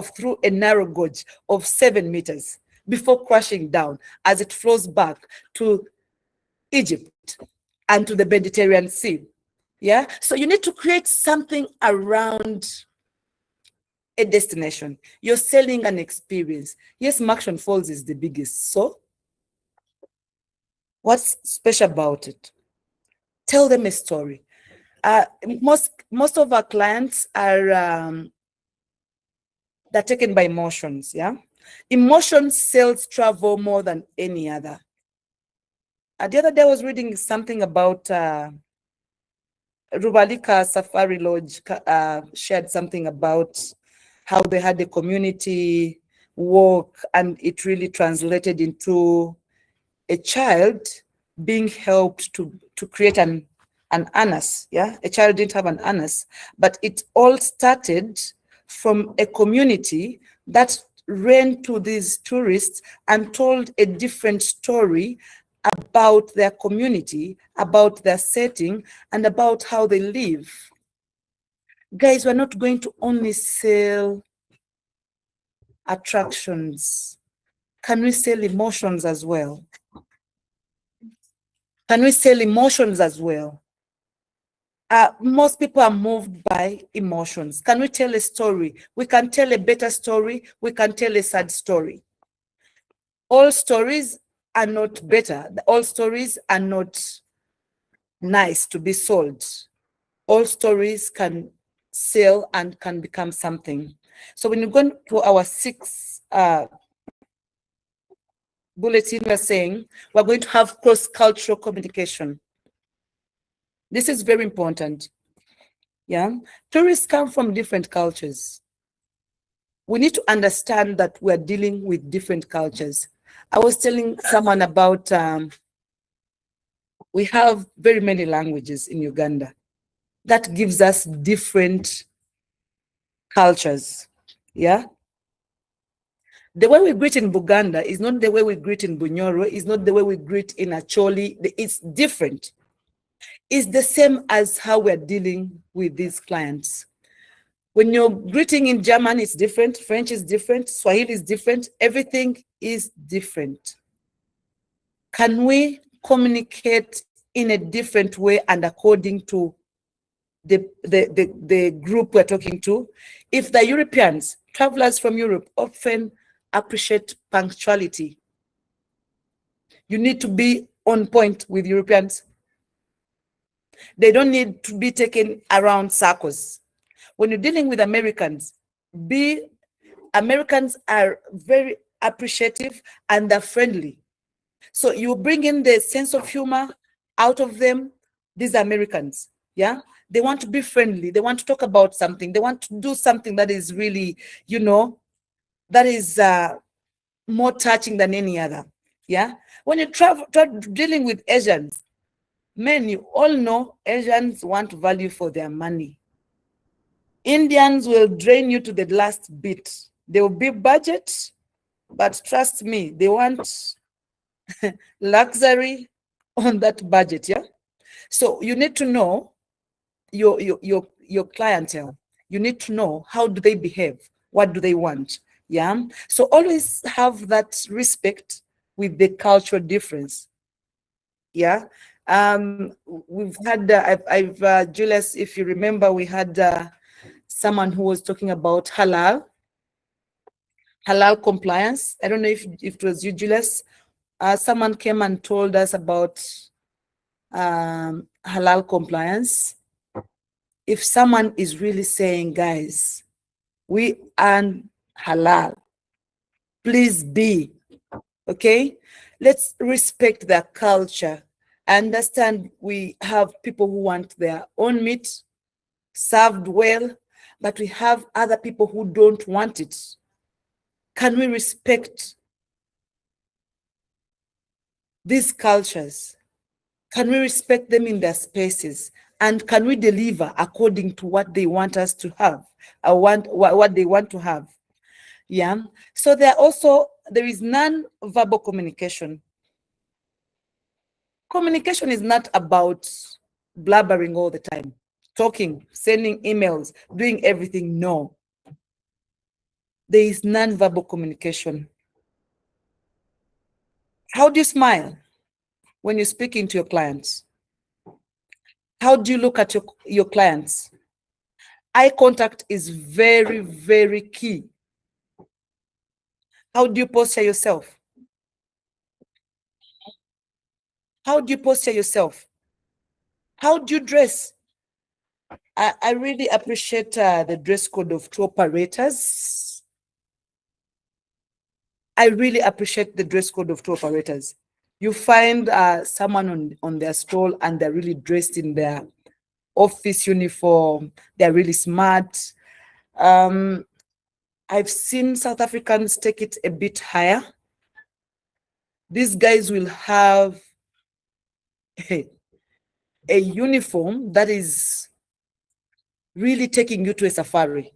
through a narrow gorge of 7 meters before crashing down as it flows back to Egypt and to the Mediterranean Sea. Yeah, so you need to create something around a destination. You're selling an experience. Yes, Maction Falls is the biggest. So what's special about it? Tell them a story. Most of our clients are they're taken by emotions. Yeah, emotions sells travel more than any other. The other day I was reading something about Rubalika Safari Lodge shared something about how they had a community walk, and it really translated into a child being helped to create an anus. Yeah, a child didn't have an anus, but it all started from a community that ran to these tourists and told a different story about their community, about their setting, and about how they live. Guys, we're not going to only sell attractions. Can we sell emotions as well? Can we sell emotions as well? Most people are moved by emotions. Can we tell a story? We can tell a better story. We can tell a sad story. All stories are not better. All stories are not nice to be sold. All stories can sell and can become something. So when you go to our 6 bulletin, we're saying we're going to have cross-cultural communication. This is very important. Yeah, tourists come from different cultures. We need to understand that we're dealing with different cultures. I was telling someone about we have very many languages in Uganda. That gives us different cultures. Yeah. The way we greet in Buganda is not the way we greet in Bunyoro, is not the way we greet in Acholi. It's different. It's the same as how we're dealing with these clients. When you're greeting in German, it's different. French is different. Swahili is different. Everything is different. Can we communicate in a different way and according to the group we're talking to? If the Europeans, travelers from Europe, often appreciate punctuality, you need to be on point with Europeans. They don't need to be taken around circles. When you're dealing with Americans, Americans are very appreciative and they're friendly. So you bring in the sense of humor out of them. These are Americans. Yeah, they want to be friendly. They want to talk about something. They want to do something that is really, you know, that is more touching than any other. Yeah, when you travel dealing with Asians, men, you all know Asians want value for their money. Indians will drain you to the last bit. They will be budget, but trust me, they want luxury on that budget. Yeah. So you need to know your clientele. You need to know how do they behave, what do they want. Yeah. So always have that respect with the cultural difference. Yeah. We've had Julius, if you remember, we had someone who was talking about halal compliance. I don't know if it was you, Julius. Someone came and told us about halal compliance. If someone is really saying, guys, we earn halal, please be, okay? Let's respect their culture. I understand we have people who want their own meat served well, but we have other people who don't want it. Can we respect these cultures? Can we respect them in their spaces? And can we deliver according to what they want us to have, or what they want to have? Yeah. So there is non-verbal communication. Communication is not about blabbering all the time, talking, sending emails, doing everything. No. there is non-verbal communication. How do you smile when you're speaking to your clients? How do you look at your clients? Eye contact is very, very key. How do you posture yourself? How do you posture yourself? How do you dress? I really appreciate the dress code of tour operators. I really appreciate the dress code of tour operators. You find someone on their stall and they're really dressed in their office uniform. They're really smart. I've seen South Africans take it a bit higher. These guys will have a uniform that is really taking you to a safari.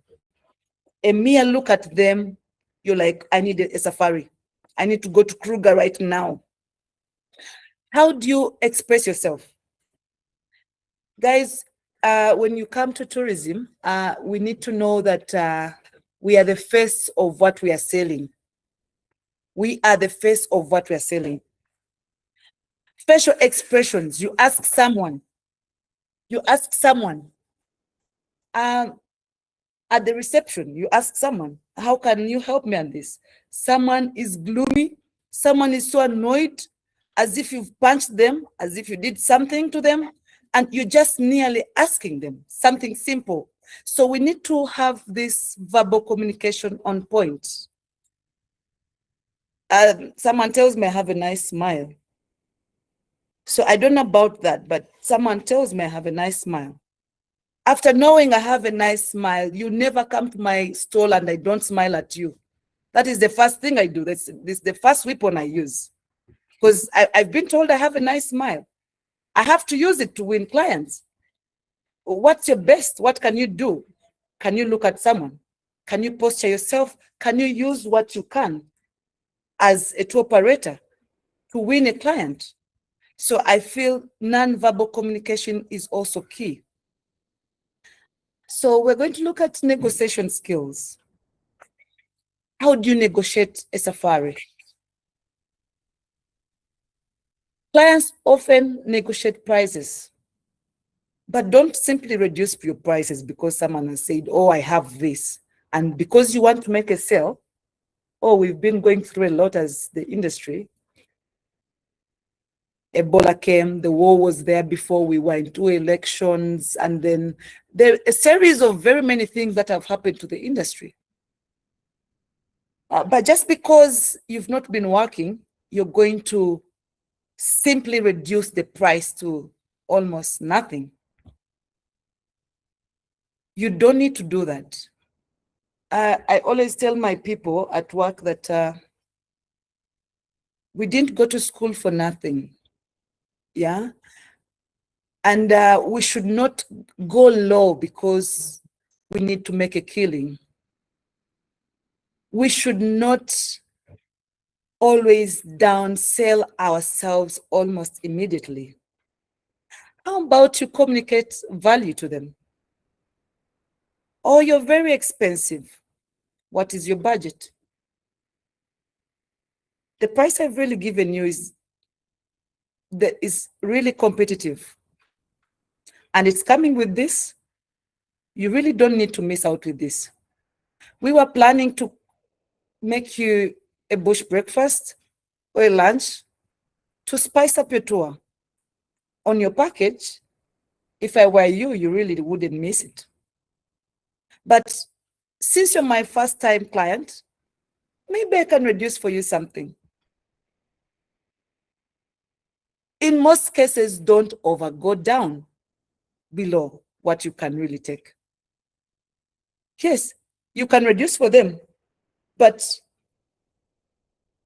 A mere look at them, you're like, I need a safari. I need to go to Kruger right now. How do you express yourself? Guys, when you come to tourism, we need to know that we are the face of what we are selling. We are the face of what we are selling. Facial expressions, you ask someone at the reception, you ask someone, how can you help me on this? Someone is gloomy, someone is so annoyed, as if you've punched them, as if you did something to them, and you're just nearly asking them something simple. So we need to have this verbal communication on point. Someone tells me I have a nice smile. So I don't know about that, but someone tells me I have a nice smile. After knowing I have a nice smile, you never come to my stall and I don't smile at you. That is the first thing I do. This is the first weapon I use. Because I've been told I have a nice smile. I have to use it to win clients. What's your best? What can you do? Can you look at someone? Can you posture yourself? Can you use what you can as a tour operator to win a client? So I feel non-verbal communication is also key. So we're going to look at negotiation skills. How do you negotiate a safari? Clients often negotiate prices, but don't simply reduce your prices because someone has said, oh, I have this. And because you want to make a sale, oh, we've been going through a lot as the industry. Ebola came, the war was there before we went into elections, and then there are a series of very many things that have happened to the industry. But just because you've not been working, you're going to simply reduce the price to almost nothing. You don't need to do that. I always tell my people at work that we didn't go to school for nothing. Yeah. And we should not go low because we need to make a killing. We should not always downsell ourselves almost immediately. How about you communicate value to them? Oh, you're very expensive. What is your budget? The price I've really given you is really competitive. And it's coming with this. You really don't need to miss out with this. We were planning to make you a bush breakfast or a lunch to spice up your tour. On your package, if I were you, you really wouldn't miss it. But since you're my first time client, maybe I can reduce for you something. In most cases, don't go down below what you can really take. Yes, you can reduce for them, but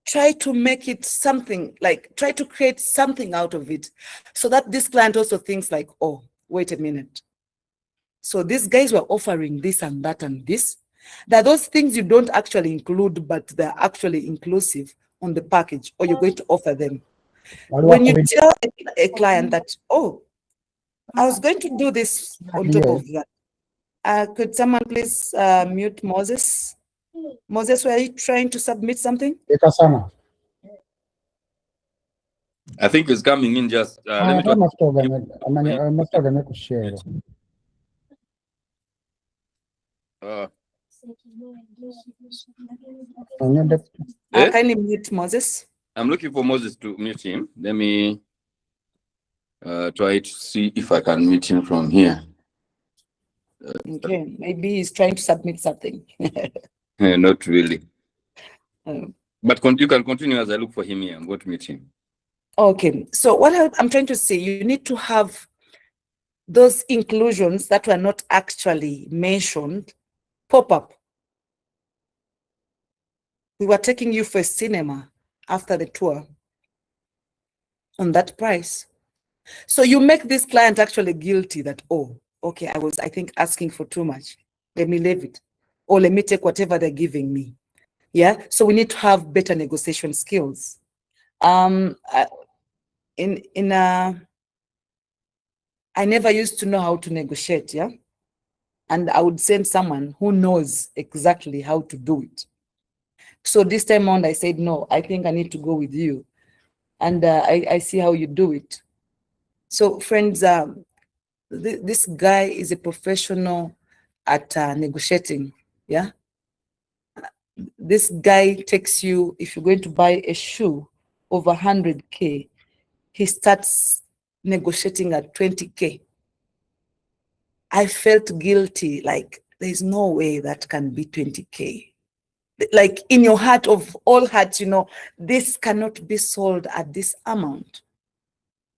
try to make it something, like try to create something out of it so that this client also thinks like, oh, wait a minute. So these guys were offering this and that and this. There are those things you don't actually include, but they're actually inclusive on the package, or you're going to offer them. When you tell a client that, oh, I was going to do this on top of that. Could someone please mute Moses? Moses, were you trying to submit something? Ekasana. I think it's coming in just. Let me try. Must have share. Kindly mute Moses. I'm looking for Moses to mute him. Let me try to see if I can mute him from here. Okay, maybe he's trying to submit something. Not really. Um, But you can continue as I look for him here. I'm going to meet him. Okay, so what I'm trying to say, you need to have those inclusions that were not actually mentioned pop up. We were taking you for a cinema after the tour on that price. So you make this client actually guilty that, oh, okay, I think, asking for too much. Let me leave it. Or let me take whatever they're giving me. Yeah, so we need to have better negotiation skills. I never used to know how to negotiate, yeah? And I would send someone who knows exactly how to do it. So this time around, I said, no, I think I need to go with you. And I see how you do it. So friends, this guy is a professional at negotiating, yeah? This guy takes you, if you're going to buy a shoe over 100K, he starts negotiating at 20K. I felt guilty, like there's no way that can be 20K. Like in your heart of all hearts, you know, this cannot be sold at this amount.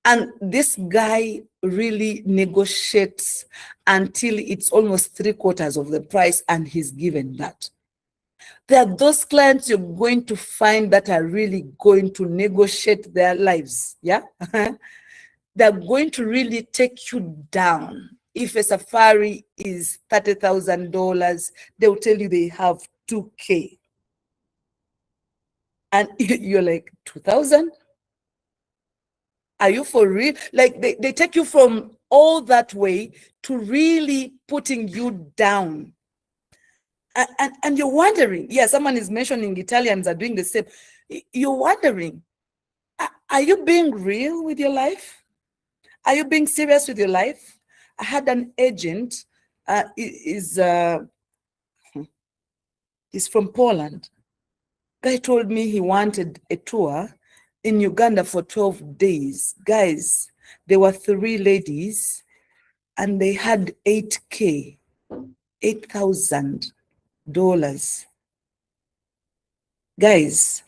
And this guy really negotiates until it's almost 3/4 of the price, and he's given that. There are those clients you're going to find that are really going to negotiate their lives, yeah? They're going to really take you down. If a safari is $30,000, they'll tell you they have 2K. And you're like, 2,000? Are you for real? Like they take you from all that way to really putting you down. And you're wondering, yeah, someone is mentioning Italians are doing the same. You're wondering, are you being real with your life? Are you being serious with your life? I had an agent, he's from Poland. Guy told me he wanted a tour in Uganda for 12 days. Guys, there were 3 ladies and they had 8K, $8,000. Guys,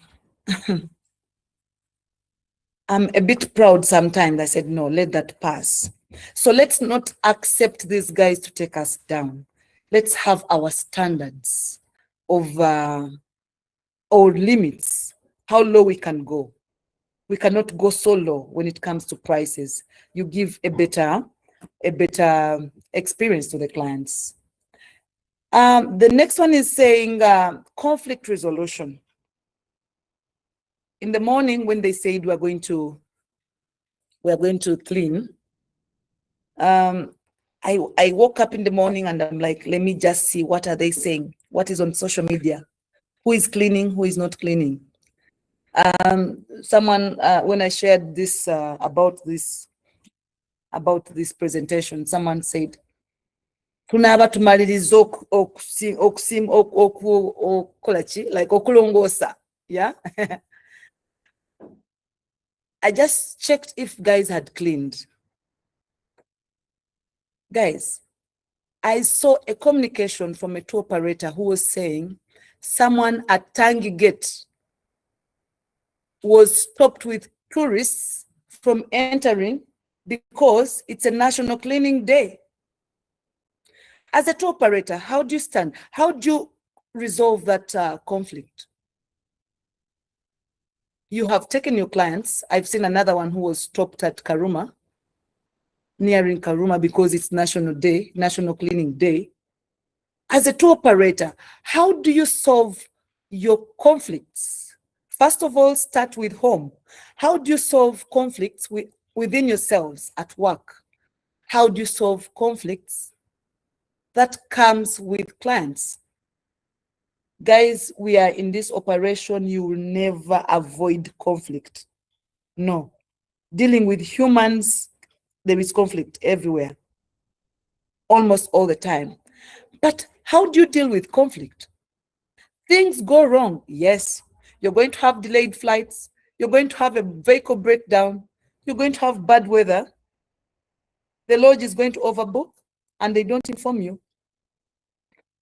I'm a bit proud sometimes. I said, no, let that pass. So let's not accept these guys to take us down. Let's have our standards of our limits, how low we can go. We cannot go so low when it comes to prices. You give a better experience to the clients. The next one is saying conflict resolution. In the morning when they said we're going to clean, I woke up in the morning and I'm like, let me just see what are they saying, what is on social media, who is cleaning, who is not cleaning. Someone, when I shared this about this presentation, someone said, tunaba tumaliriza like okulongosa, yeah. I just checked if guys had cleaned. Guys, I saw a communication from a tour operator who was saying someone at Tangi Gate was stopped with tourists from entering because it's a national cleaning day. As a tour operator, how do you stand? How do you resolve that conflict? You have taken your clients. I've seen another one who was stopped at Karuma, nearing Karuma, because it's National Day, National Cleaning Day. As a tour operator, how do you solve your conflicts? First of all, start with home. How do you solve conflicts within yourselves at work? How do you solve conflicts that comes with clients? Guys, we are in this operation. You will never avoid conflict. No. Dealing with humans, there is conflict everywhere, almost all the time. But how do you deal with conflict? Things go wrong. Yes, you're going to have delayed flights. You're going to have a vehicle breakdown. You're going to have bad weather. The lodge is going to overbook and they don't inform you.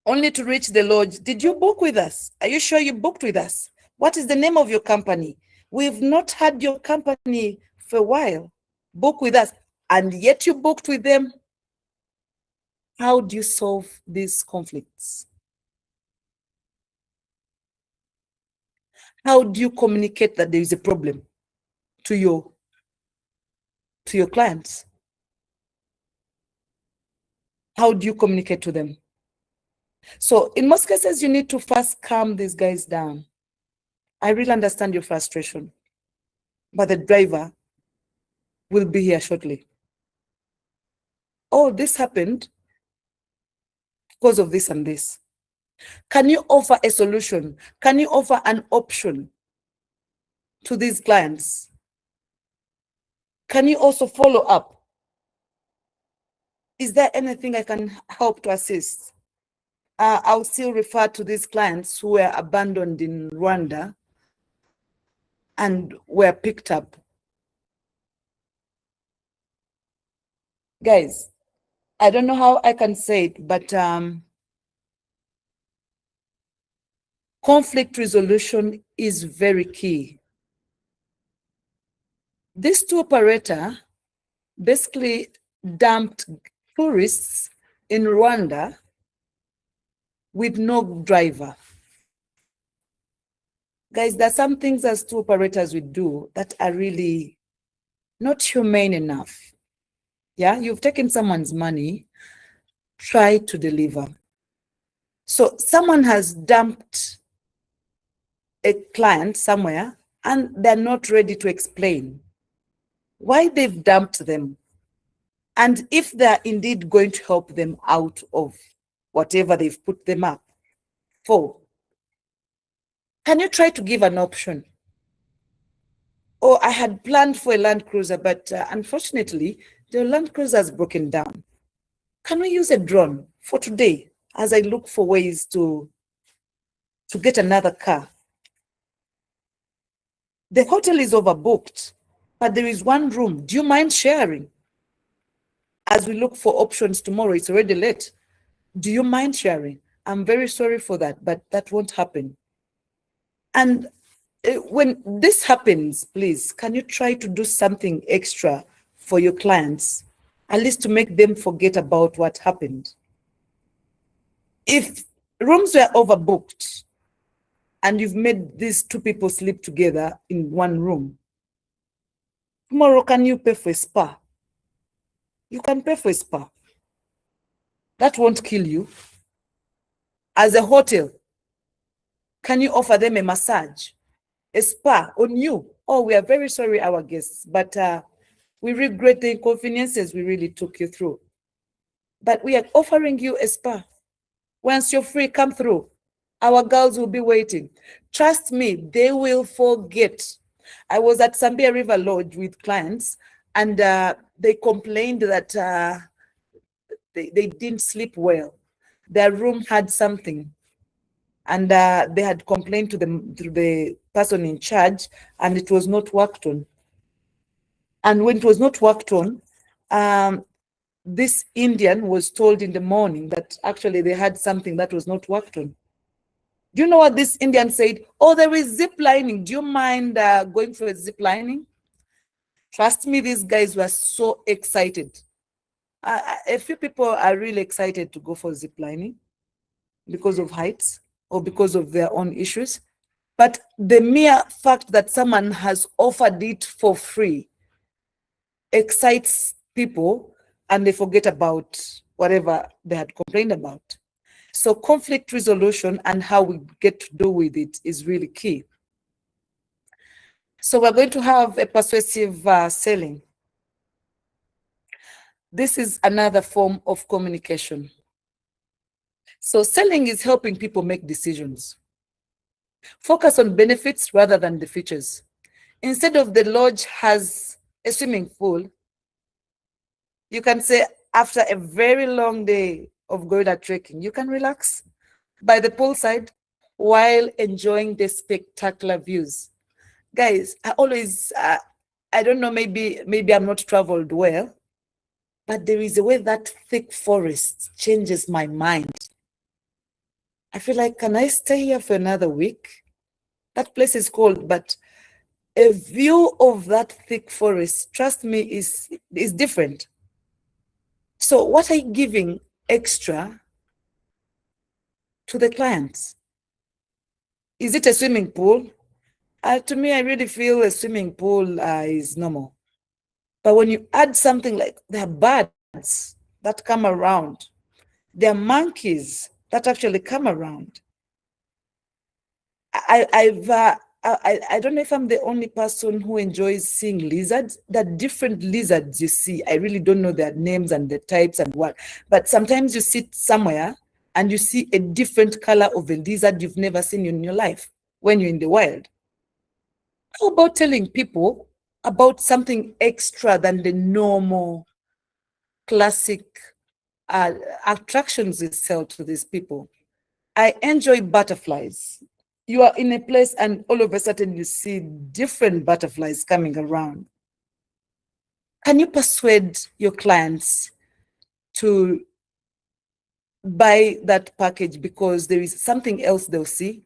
Only to reach the lodge. Did you book with us? Are you sure you booked with us? What is the name of your company? We've not had your company for a while. Book with us. And yet you booked with them. How do you solve these conflicts? How do you communicate that there is a problem to your clients? How do you communicate to them? So in most cases, you need to first calm these guys down. I really understand your frustration, but the driver will be here shortly. Oh, this happened because of this and this. Can you offer a solution? Can you offer an option to these clients? Can you also follow up? Is there anything I can help to assist? I'll still refer to these clients who were abandoned in Rwanda and were picked up. Guys, I don't know how I can say it, but conflict resolution is very key. This tour operator basically dumped tourists in Rwanda with no driver. Guys, there are some things as tour operators we do that are really not humane enough. Yeah, you've taken someone's money, try to deliver. So someone has dumped a client somewhere and they're not ready to explain why they've dumped them. And if they're indeed going to help them out of whatever they've put them up for, can you try to give an option? Oh, I had planned for a Land Cruiser, but unfortunately, the Land Cruiser has broken down. Can we use a drone for today as I look for ways to get another car? The hotel is overbooked, but there is one room. Do you mind sharing? As we look for options tomorrow, it's already late. Do you mind sharing? I'm very sorry for that, but that won't happen. And when this happens, please, can you try to do something extra for your clients, at least to make them forget about what happened? If rooms were overbooked and you've made these two people sleep together in one room, tomorrow, can you pay for a spa? You can pay for a spa. That won't kill you. As a hotel, can you offer them a massage, a spa on you? Oh, we are very sorry, our guests, but we regret the inconveniences we really took you through. But we are offering you a spa. Once you're free, come through. Our girls will be waiting. Trust me, they will forget. I was at Zambia River Lodge with clients, and they complained that they didn't sleep well. Their room had something, and they had complained to the person in charge, and it was not worked on. And when it was not worked on, this Indian was told in the morning that actually they had something that was not worked on. Do you know what this Indian said? Oh, there is zip lining. Do you mind going for a zip lining? Trust me, these guys were so excited. A few people are really excited to go for zip lining because of heights or because of their own issues. But the mere fact that someone has offered it for free excites people and they forget about whatever they had complained about. So conflict resolution and how we get to do with it is really key. So we're going to have a persuasive selling. This is another form of communication. So selling is helping people make decisions. Focus on benefits rather than the features. Instead of the lodge has a swimming pool, you can say after a very long day of going out trekking, you can relax by the poolside while enjoying the spectacular views. Guys, I always, I don't know, maybe I'm not traveled well, but there is a way that thick forest changes my mind. I feel like, can I stay here for another week? That place is cold, but a view of that thick forest, trust me, is different. So what are you giving extra to the clients? Is it a swimming pool? To me, I really feel a swimming pool is normal. But when you add something like there are birds that come around, there are monkeys that actually come around. I don't know if I'm the only person who enjoys seeing lizards. The different lizards you see, I really don't know their names and the types and what, but sometimes you sit somewhere and you see a different color of a lizard you've never seen in your life when you're in the wild. How about telling people about something extra than the normal classic attractions we sell to these people? I enjoy butterflies. You are in a place and all of a sudden you see different butterflies coming around. Can you persuade your clients to buy that package because there is something else they'll see?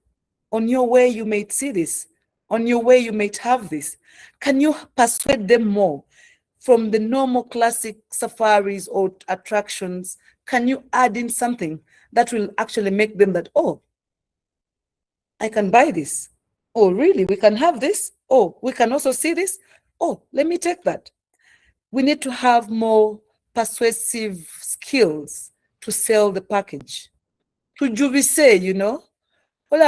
On your way, you may see this. On your way, you might have this. Can you persuade them more from the normal classic safaris or attractions? Can you add in something that will actually make them that, oh, I can buy this. Oh, really? We can have this? Oh, we can also see this? Oh, let me take that. We need to have more persuasive skills to sell the package. Tujubise, you know? What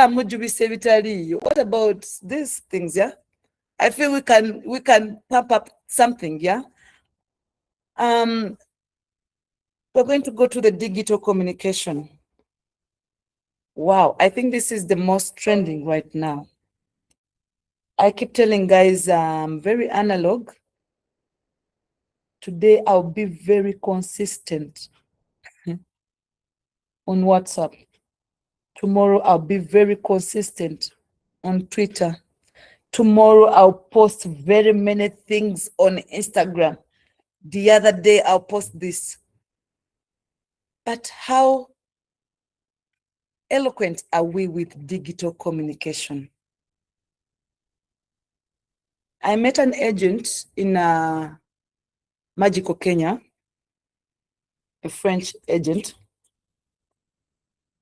about these things, yeah? I feel we can pump up something, yeah? We're going to go to the digital communication. Wow, I think this is the most trending right now. I keep telling guys, very analog. Today, I'll be very consistent on WhatsApp. Tomorrow, I'll be very consistent on Twitter. Tomorrow, I'll post very many things on Instagram. The other day, I'll post this. But how eloquent are we with digital communication? I met an agent in Magical Kenya, a French agent,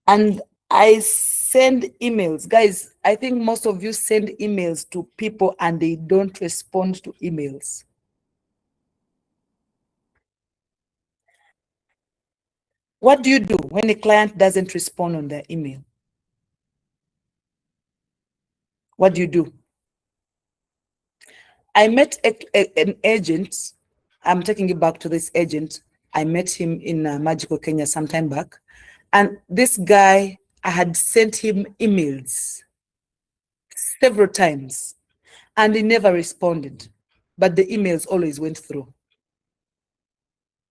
and I send emails. Guys, I think most of you send emails to people and they don't respond to emails. What do you do when a client doesn't respond on their email? What do you do? I met an agent. I'm taking you back to this agent. I met him in Magical Kenya some time back. And this guy, I had sent him emails several times and he never responded, but the emails always went through.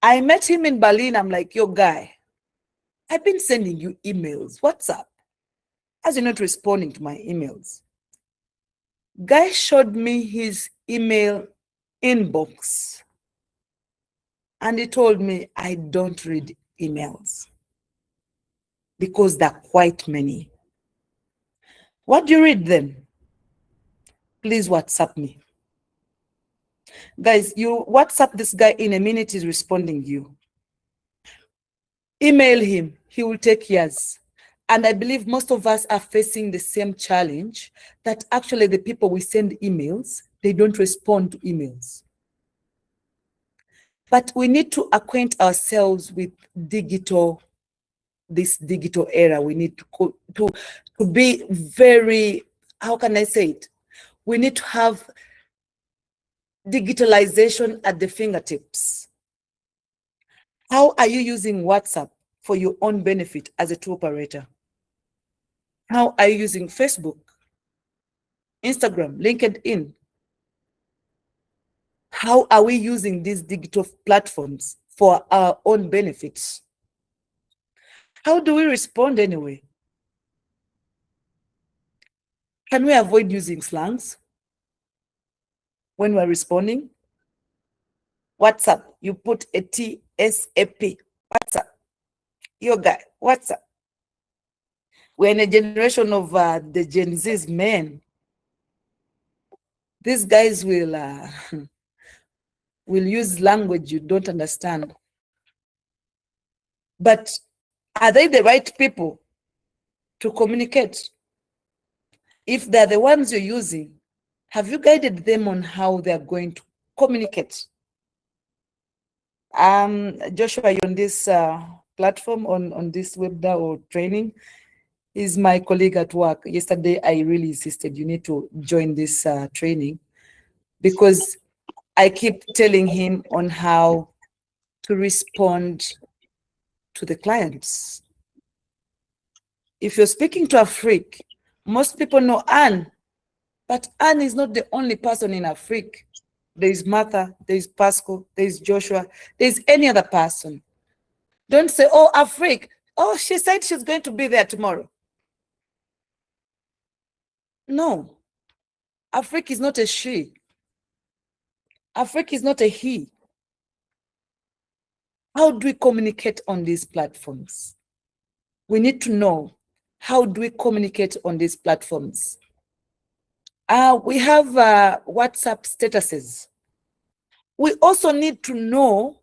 I met him in Berlin. I'm like, yo, guy, I've been sending you emails. What's up? As you're not responding to my emails. Guy showed me his email inbox and he told me, I don't read emails because there are quite many. What do you read then? Please WhatsApp me. Guys, you WhatsApp this guy in a minute, he's responding you. Email him, he will take years. And I believe most of us are facing the same challenge, that actually the people we send emails, they don't respond to emails. But we need to acquaint ourselves with this digital era. We need to be very, how can I say it? We need to have digitalization at the fingertips. How are you using WhatsApp for your own benefit as a tour operator? How are you using Facebook Instagram, LinkedIn. How are we using these digital platforms for our own benefits? How do we respond anyway? Can we avoid using slangs when we're responding? WhatsApp, you put a TSAP, WhatsApp. Your guy, WhatsApp. We're in a generation of the Gen Z's men. These guys will will use language you don't understand. But are they the right people to communicate? If they're the ones you're using, have you guided them on how they're going to communicate? Joshua, you're on this platform, on this webinar or training, is my colleague at work. Yesterday, I really insisted you need to join this training because I keep telling him on how to respond to the clients. If you're speaking to Afreek, most people know Anne, but Anne is not the only person in Afreek. There is Martha, there is Pascal, there is Joshua, there is any other person. Don't say, oh, Afreek, oh, she said she's going to be there tomorrow. No, Afreek is not a she. Afreek is not a he. How do we communicate on these platforms? We need to know, how do we communicate on these platforms? We have WhatsApp statuses. We also need to know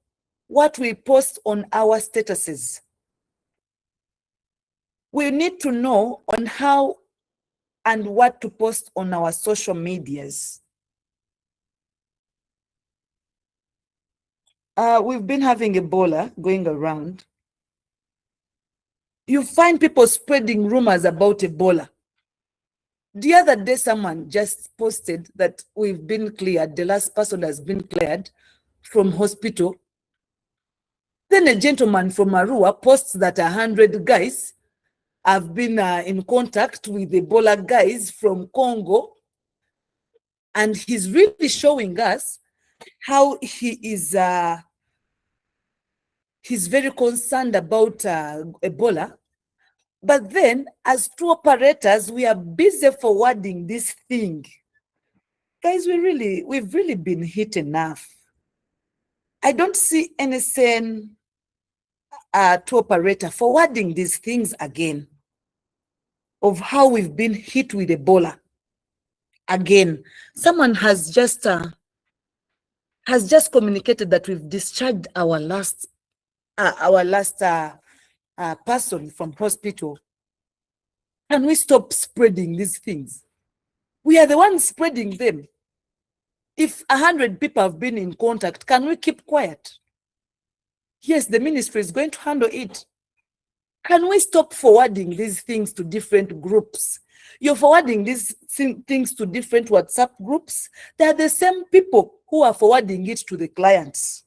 what we post on our statuses. We need to know on how and what to post on our social medias. We've been having Ebola going around. You find people spreading rumors about Ebola. The other day, someone just posted that we've been cleared, the last person has been cleared from hospital. Then a gentleman from Arua posts that 100 guys have been in contact with Ebola guys from Congo. And he's really showing us how he is, he's very concerned about Ebola. But then, as tour operators, we are busy forwarding this thing. Guys, we've really been hit enough. I don't see any sane tour operator forwarding these things again of how we've been hit with Ebola. Again, someone has just communicated that we've discharged our last person from hospital. Can we stop spreading these things? We are the ones spreading them. If 100 people have been in contact, can we keep quiet? Yes, the ministry is going to handle it. Can we stop forwarding these things to different groups? You're forwarding these things to different WhatsApp groups. They're the same people who are forwarding it to the clients.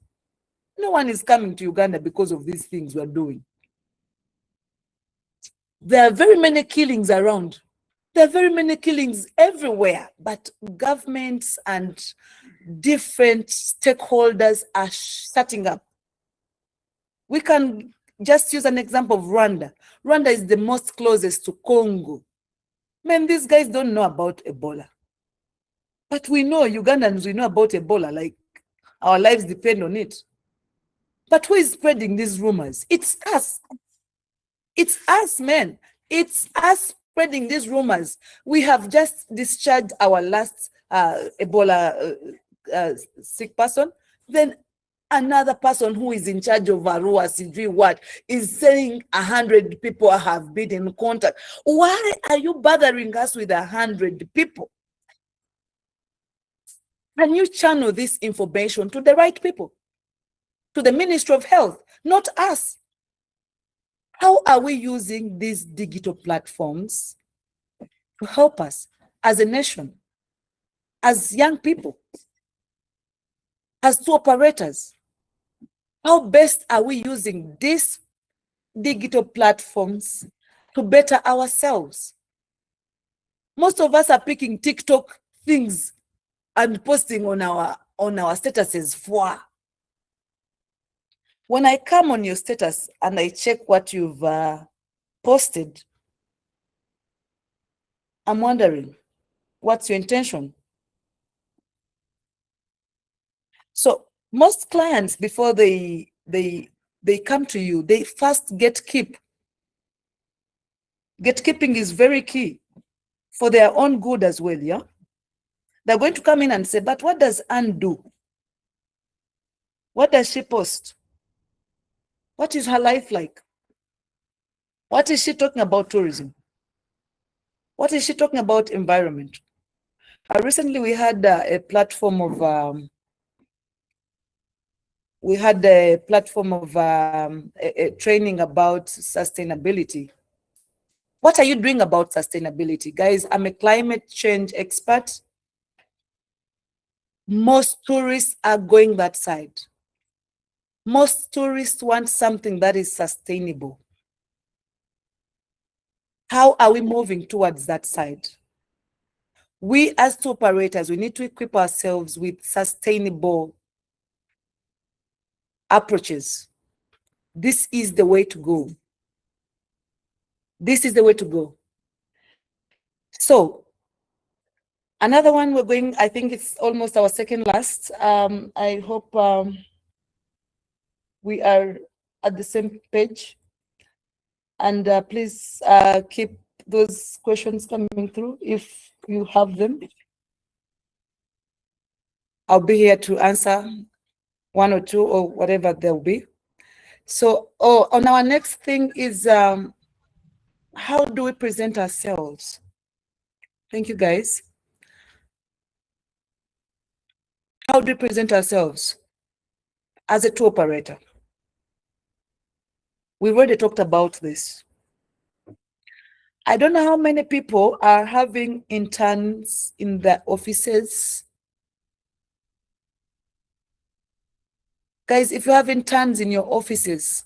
No one is coming to Uganda because of these things we're doing. There are very many killings around. There are very many killings everywhere, but governments and different stakeholders are starting up. We can just use an example of Rwanda. Rwanda is the most closest to Congo. Man, these guys don't know about Ebola. But we know, Ugandans, we know about Ebola, like our lives depend on it. But who is spreading these rumors? It's us. It's us, man. It's us spreading these rumors. We have just discharged our last Ebola sick person. Then another person who is in charge of Arua, Sidri, what, is saying 100 people have been in contact. Why are you bothering us with 100 people? Can you channel this information to the right people? To the Ministry of Health, not us. How are we using these digital platforms to help us as a nation, as young people, as tour operators? How best are we using these digital platforms to better ourselves? Most of us are picking TikTok things and posting on our statuses. When I come on your status and I check what you've posted, I'm wondering, what's your intention? So most clients, before they come to you, they first gatekeep. Gatekeeping is very key for their own good as well, yeah? They're going to come in and say, but what does Anne do? What does she post? What is her life like? What is she talking about tourism? What is she talking about environment? Recently, we had a platform of a training about sustainability. What are you doing about sustainability? Guys, I'm a climate change expert. Most tourists are going that side. Most tourists want something that is sustainable. How are we moving towards that side? We as tour operators, we need to equip ourselves with sustainable approaches. This is the way to go. This is the way to go. So another one we're going, I think it's almost our second last. I hope we are at the same page. And please keep those questions coming through if you have them. I'll be here to answer one or two or whatever there'll be. So, on our next thing is how do we present ourselves? Thank you, guys. How do we present ourselves as a tour operator? We've already talked about this. I don't know how many people are having interns in their offices. Guys, if you have interns in your offices,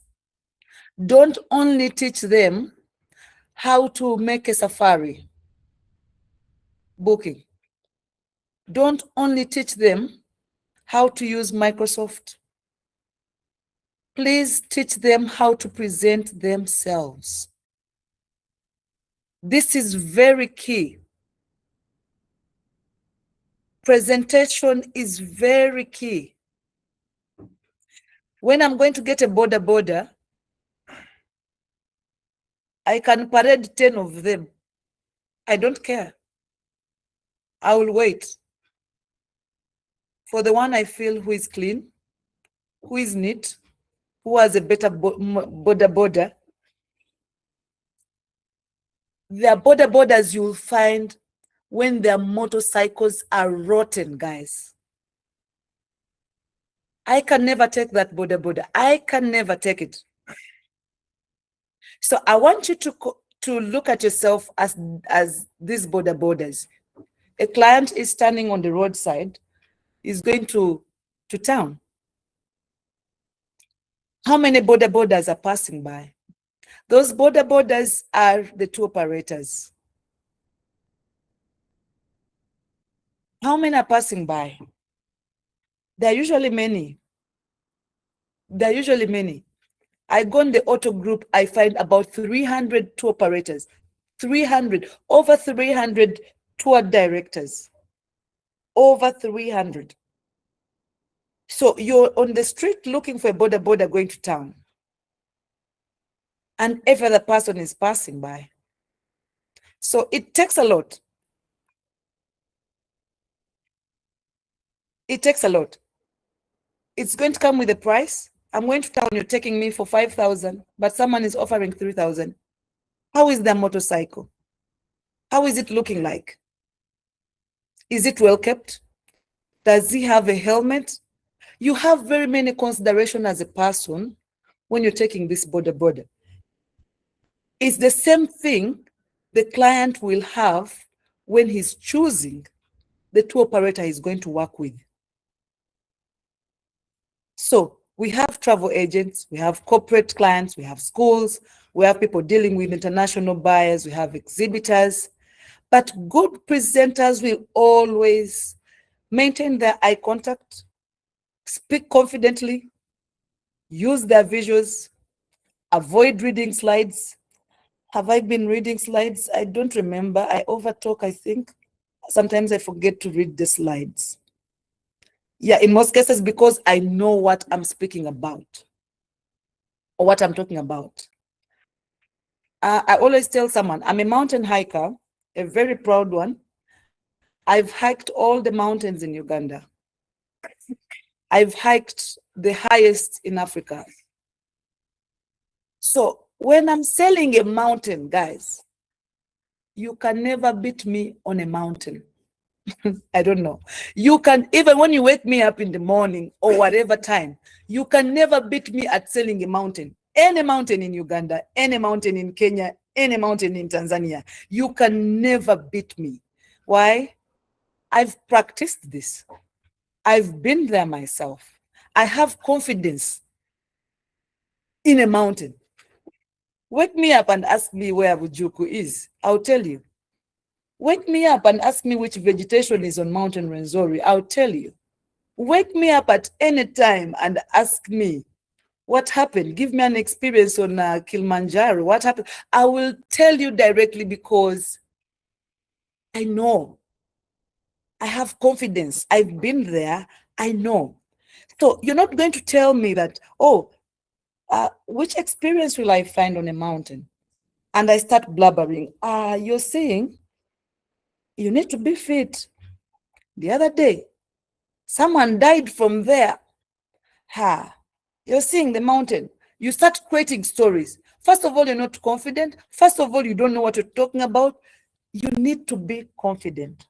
don't only teach them how to make a safari booking. Don't only teach them how to use Microsoft. Please teach them how to present themselves. This is very key. Presentation is very key. When I'm going to get a border, I can parade 10 of them. I don't care. I will wait for the one I feel who is clean, who is neat, who has a better border. There are borders you'll find when their motorcycles are rotten, guys. I can never take that border. I can never take it. So I want you to look at yourself as these borders. A client is standing on the roadside, is going to town. How many borders are passing by? Those borders are the tour operators. How many are passing by? There are usually many. I go in the auto group, I find about 300 tour operators, over 300 tour directors, over 300. So you're on the street looking for a border going to town, and every other person is passing by. So it takes a lot. It takes a lot. It's going to come with a price. I'm going to town, you're taking me for 5,000, but someone is offering 3,000. How is their motorcycle? How is it looking like? Is it well kept? Does he have a helmet? You have very many considerations as a person when you're taking this border. It's the same thing the client will have when he's choosing the tour operator he's going to work with. So we have travel agents, we have corporate clients, we have schools, we have people dealing with international buyers, we have exhibitors. But good presenters will always maintain their eye contact, speak confidently, use their visuals, avoid reading slides. Have I been reading slides? I don't remember. I overtalk, I think. Sometimes I forget to read the slides. Yeah, in most cases, because I know what I'm speaking about or what I'm talking about. I always tell someone, I'm a mountain hiker, a very proud one. I've hiked all the mountains in Uganda. I've hiked the highest in Africa. So when I'm selling a mountain, guys, you can never beat me on a mountain. I don't know. You can, even when you wake me up in the morning or whatever time, you can never beat me at selling a mountain. Any mountain in Uganda, any mountain in Kenya, any mountain in Tanzania, you can never beat me. Why? I've practiced this. I've been there myself. I have confidence in a mountain. Wake me up and ask me where Bujuku is. I'll tell you. Wake me up and ask me which vegetation is on Mountain Rwenzori. I'll tell you. Wake me up at any time and ask me what happened. Give me an experience on Kilimanjaro. What happened? I will tell you directly because I know. I have confidence. I've been there. I know. So you're not going to tell me that, oh, which experience will I find on a mountain? And I start blubbering. You're saying you need to be fit. The other day, someone died from there. You're seeing the mountain. You start creating stories. First of all, you're not confident. First of all, you don't know what you're talking about. You need to be confident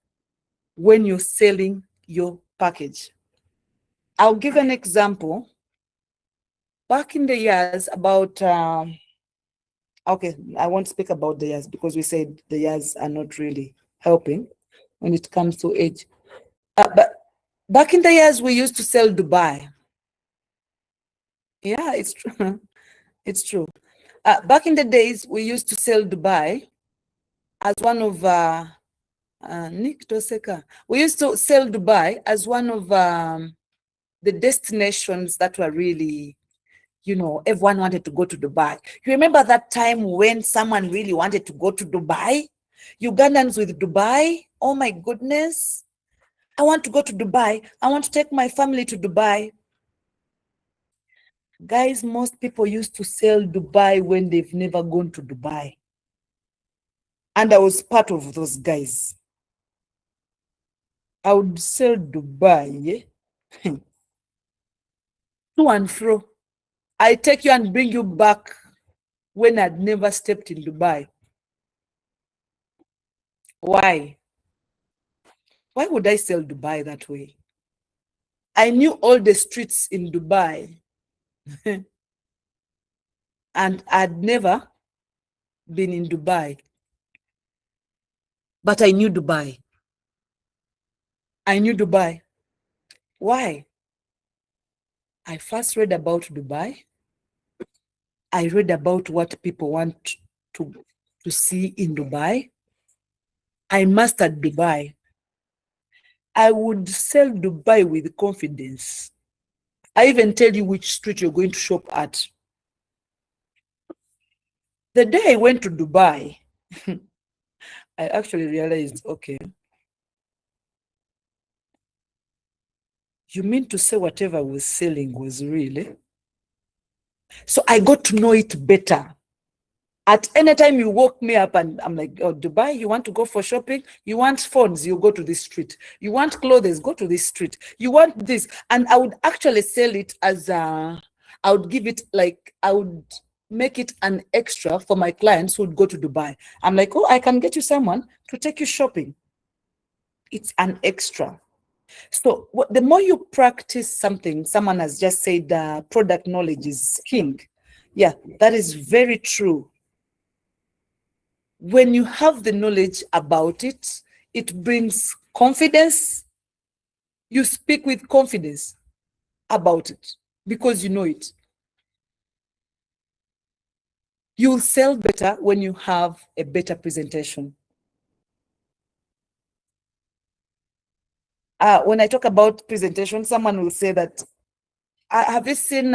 when you're selling your package. I'll give an example. Back in the years about, okay, I won't speak about the years because we said the years are not really helping when it comes to age. But back in the years, we used to sell Dubai. Yeah, it's true. It's true. Back in the days, we used to sell Dubai as one of Nick Doseka. We used to sell Dubai as one of the destinations that were really, you know, everyone wanted to go to Dubai. You remember that time when someone really wanted to go to Dubai? Ugandans with Dubai. Oh my goodness. I want to go to Dubai. I want to take my family to Dubai. Guys, most people used to sell Dubai when they've never gone to Dubai. And I was part of those guys. I would sell Dubai, yeah? To and fro. I take you and bring you back when I'd never stepped in Dubai. Why? Why would I sell Dubai that way? I knew all the streets in Dubai. And I'd never been in Dubai. But I knew Dubai. I knew Dubai. Why? I first read about Dubai. I read about what people want to see in Dubai. I mastered Dubai. I would sell Dubai with confidence. I even tell you which street you're going to shop at. The day I went to Dubai, I actually realized, okay, you mean to say whatever I was selling was real? So I got to know it better. At any time you woke me up and I'm like, oh, Dubai, you want to go for shopping? You want phones, you go to this street. You want clothes, go to this street. You want this. And I would actually sell it as I would give it like, I would make it an extra for my clients who would go to Dubai. I'm like, oh, I can get you someone to take you shopping. It's an extra. So the more you practice something, someone has just said product knowledge is king. Yeah, that is very true. When you have the knowledge about it, it brings confidence. You speak with confidence about it because you know it. You'll sell better when you have a better presentation. when I talk about presentation, someone will say that, have you seen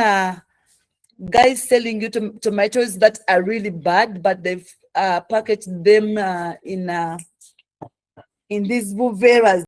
guys selling you tomatoes that are really bad, but they've packaged them in these vuveras